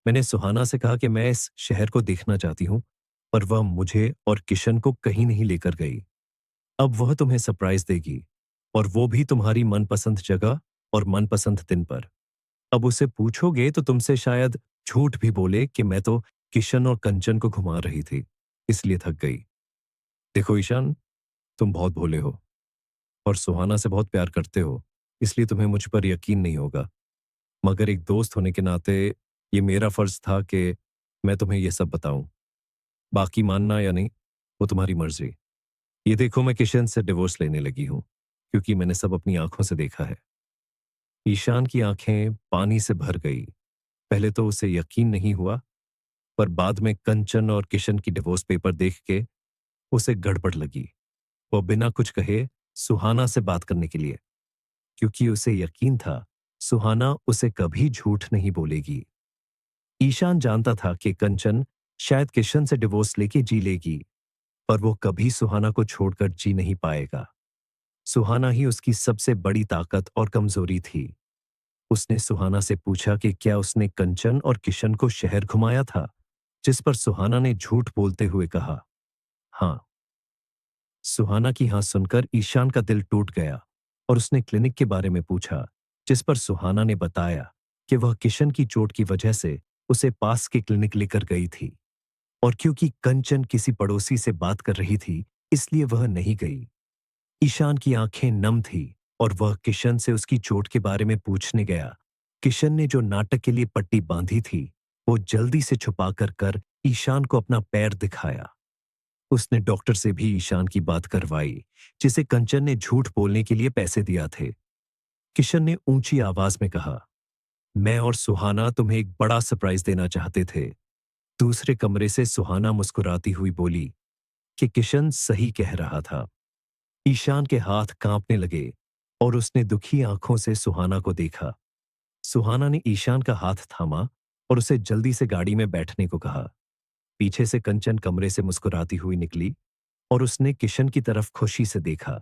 मैंने सुहाना से कहा कि मैं इस शहर को देखना चाहती हूँ, पर वह मुझे और किशन को कहीं नहीं लेकर गई। अब वह तुम्हें सरप्राइज देगी, और वो भी तुम्हारी मनपसंद जगह और मनपसंद दिन पर। अब उसे पूछोगे तो तुमसे शायद झूठ भी बोले कि मैं तो किशन और कंचन को घुमा रही थी, इसलिए थक गई। देखो ईशान, तुम बहुत भोले हो और सुहाना से बहुत प्यार करते हो, इसलिए तुम्हें मुझ पर यकीन नहीं होगा। मगर एक दोस्त होने के नाते ये मेरा फर्ज था कि मैं तुम्हें ये सब बताऊं। बाकी मानना या नहीं, वो तुम्हारी मर्जी। ये देखो, मैं किशन से डिवोर्स लेने लगी हूं, क्योंकि मैंने सब अपनी आंखों से देखा है। ईशान की आंखें पानी से भर गई। पहले तो उसे यकीन नहीं हुआ, पर बाद में कंचन और किशन की डिवोर्स पेपर देख के उसे गड़बड़ लगी। वो बिना कुछ कहे सुहाना से बात करने के लिए, क्योंकि उसे यकीन था सुहाना उसे कभी झूठ नहीं बोलेगी। ईशान जानता था कि कंचन शायद किशन से डिवोर्स लेके जी लेगी, पर वो कभी सुहाना को छोड़कर जी नहीं पाएगा। सुहाना ही उसकी सबसे बड़ी ताकत और कमजोरी थी। उसने सुहाना से पूछा कि क्या उसने कंचन और किशन को शहर घुमाया था, जिस पर सुहाना ने झूठ बोलते हुए कहा, हाँ। सुहाना की हाँ सुनकर ईशान का दिल टूट गया और उसने क्लिनिक के बारे में पूछा, जिस पर सुहाना ने बताया कि वह किशन की चोट की वजह से उसे पास के क्लिनिक लेकर गई थी, और क्योंकि कंचन किसी पड़ोसी से बात कर रही थी, इसलिए वह नहीं गई। ईशान की आंखें नम थी और वह किशन से उसकी चोट के बारे में पूछने गया। किशन ने जो नाटक के लिए पट्टी बांधी थी, वो जल्दी से छुपा कर ईशान को अपना पैर दिखाया। उसने डॉक्टर से भी ईशान की बात करवाई, जिसे कंचन ने झूठ बोलने के लिए पैसे दिया थे। किशन ने ऊंची आवाज में कहा, मैं और सुहाना तुम्हें एक बड़ा सरप्राइज देना चाहते थे। दूसरे कमरे से सुहाना मुस्कुराती हुई बोली कि किशन सही कह रहा था। ईशान के हाथ कांपने लगे और उसने दुखी आंखों से सुहाना को देखा। सुहाना ने ईशान का हाथ थामा और उसे जल्दी से गाड़ी में बैठने को कहा। पीछे से कंचन कमरे से मुस्कुराती हुई निकली और उसने किशन की तरफ खुशी से देखा,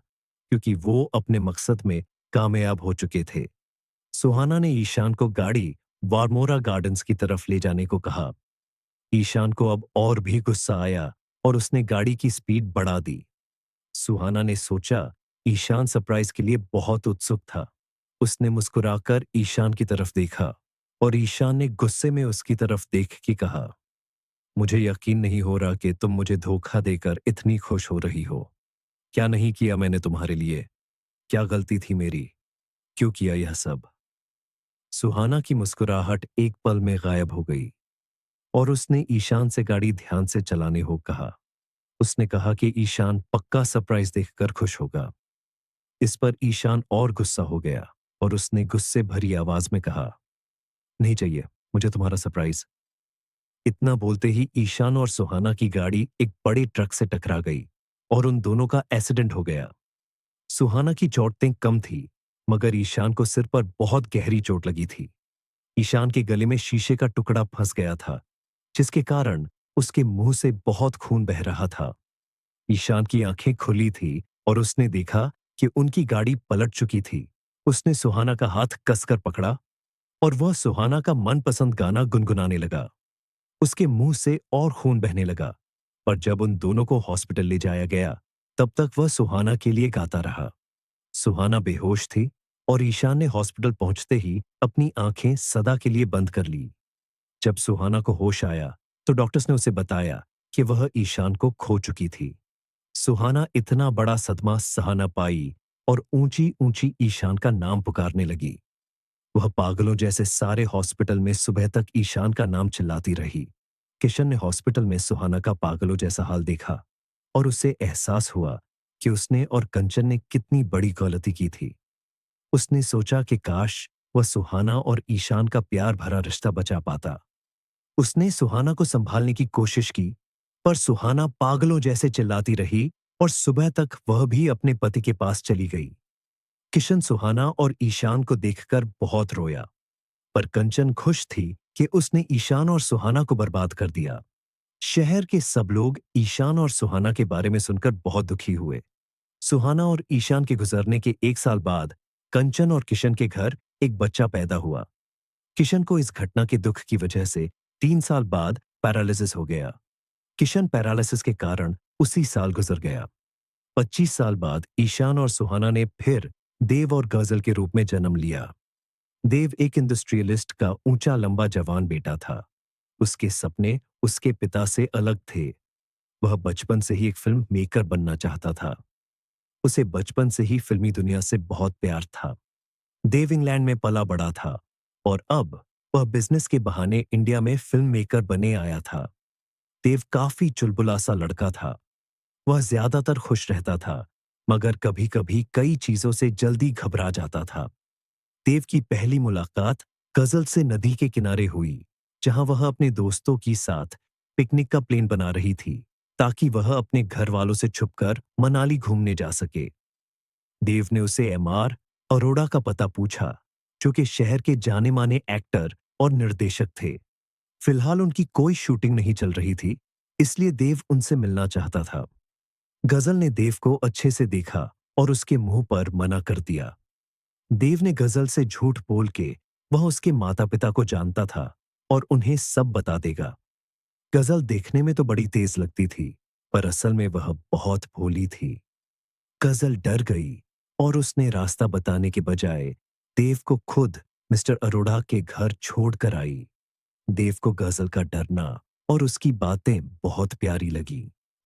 क्योंकि वो अपने मकसद में कामयाब हो चुके थे। सुहाना ने ईशान को गाड़ी वारमोरा गार्डन्स की तरफ ले जाने को कहा। ईशान को अब और भी गुस्सा आया और उसने गाड़ी की स्पीड बढ़ा दी। सुहाना ने सोचा ईशान सरप्राइज के लिए बहुत उत्सुक था। उसने मुस्कुराकर ईशान की तरफ देखा और ईशान ने गुस्से में उसकी तरफ देख के कहा, मुझे यकीन नहीं हो रहा कि तुम मुझे धोखा देकर इतनी खुश हो रही हो। क्या नहीं किया मैंने तुम्हारे लिए? क्या गलती थी मेरी? क्यों किया यह सब? सुहाना की मुस्कुराहट एक पल में गायब हो गई और उसने ईशान से गाड़ी ध्यान से चलाने को कहा। उसने कहा कि ईशान पक्का सरप्राइज देखकर खुश होगा। इस पर ईशान और गुस्सा हो गया और उसने गुस्से भरी आवाज में कहा, नहीं चाहिए मुझे तुम्हारा सरप्राइज। इतना बोलते ही ईशान और सुहाना की गाड़ी एक बड़े ट्रक से टकरा गई और उन दोनों का एक्सीडेंट हो गया। सुहाना की चोटें कम थी, मगर ईशान को सिर पर बहुत गहरी चोट लगी थी। ईशान के गले में शीशे का टुकड़ा फंस गया था, जिसके कारण उसके मुंह से बहुत खून बह रहा था। ईशान की आंखें खुली थी और उसने देखा कि उनकी गाड़ी पलट चुकी थी। उसने सुहाना का हाथ कसकर पकड़ा और वह सुहाना का मनपसंद गाना गुनगुनाने लगा। उसके मुंह से और खून बहने लगा, पर जब उन दोनों को हॉस्पिटल ले जाया गया, तब तक वह सुहाना के लिए गाता रहा। सुहाना बेहोश थी और ईशान ने हॉस्पिटल पहुंचते ही अपनी आंखें सदा के लिए बंद कर ली। जब सुहाना को होश आया, तो डॉक्टर्स ने उसे बताया कि वह ईशान को खो चुकी थी। सुहाना इतना बड़ा सदमा सहा न पाई और ऊंची ऊंची ईशान का नाम पुकारने लगी। वह पागलों जैसे सारे हॉस्पिटल में सुबह तक ईशान का नाम चिल्लाती रही। किशन ने हॉस्पिटल में सुहाना का पागलों जैसा हाल देखा और उसे एहसास हुआ कि उसने और कंचन ने कितनी बड़ी गलती की थी। उसने सोचा कि काश वह सुहाना और ईशान का प्यार भरा रिश्ता बचा पाता। उसने सुहाना को संभालने की कोशिश की, पर सुहाना पागलों जैसे चिल्लाती रही और सुबह तक वह भी अपने पति के पास चली गई। किशन सुहाना और ईशान को देखकर बहुत रोया, पर कंचन खुश थी कि उसने ईशान और सुहाना को बर्बाद कर दिया। शहर के सब लोग ईशान और सुहाना के बारे में सुनकर बहुत दुखी हुए। सुहाना और ईशान के गुजरने के 1 साल बाद कंचन और किशन के घर एक बच्चा पैदा हुआ। किशन को इस घटना के दुख की वजह से 3 साल बाद पैरालिसिस हो गया। किशन पैरालिसिस के कारण उसी साल गुजर गया। 25 साल बाद ईशान और सुहाना ने फिर देव और गजल के रूप में जन्म लिया। देव एक इंडस्ट्रियलिस्ट का ऊंचा लंबा जवान बेटा था। उसके सपने उसके पिता से अलग थे। वह बचपन से ही एक फिल्म मेकर बनना चाहता था। उसे बचपन से ही फिल्मी दुनिया से बहुत प्यार था। देव इंग्लैंड में पला बड़ा था और अब वह बिजनेस के बहाने इंडिया में फिल्म मेकर बने आया था। देव काफी चुलबुला सा लड़का था। वह ज्यादातर खुश रहता था, मगर कभी-कभी कई चीजों से जल्दी घबरा जाता था। देव की पहली मुलाकात गजल से नदी के किनारे हुई, जहां वह अपने दोस्तों के साथ पिकनिक का प्लान बना रही थी, ताकि वह अपने घर वालों से छुपकर मनाली घूमने जा सके। देव ने उसे एमआर अरोड़ा का पता पूछा, जो कि शहर के जाने-माने एक्टर और निर्देशक थे। फिलहाल उनकी कोई शूटिंग नहीं चल रही थी, इसलिए देव उनसे मिलना चाहता था। गजल ने देव को अच्छे से देखा और उसके मुंह पर मना कर दिया। देव ने गजल से झूठ बोल के वह उसके माता-पिता को जानता था और उन्हें सब बता देगा। गजल देखने में तो बड़ी तेज लगती थी, पर असल में वह बहुत भोली थी। गजल डर गई और उसने रास्ता बताने के बजाय देव को खुद मिस्टर अरोड़ा के घर छोड़कर आई। देव को गजल का डरना और उसकी बातें बहुत प्यारी लगी।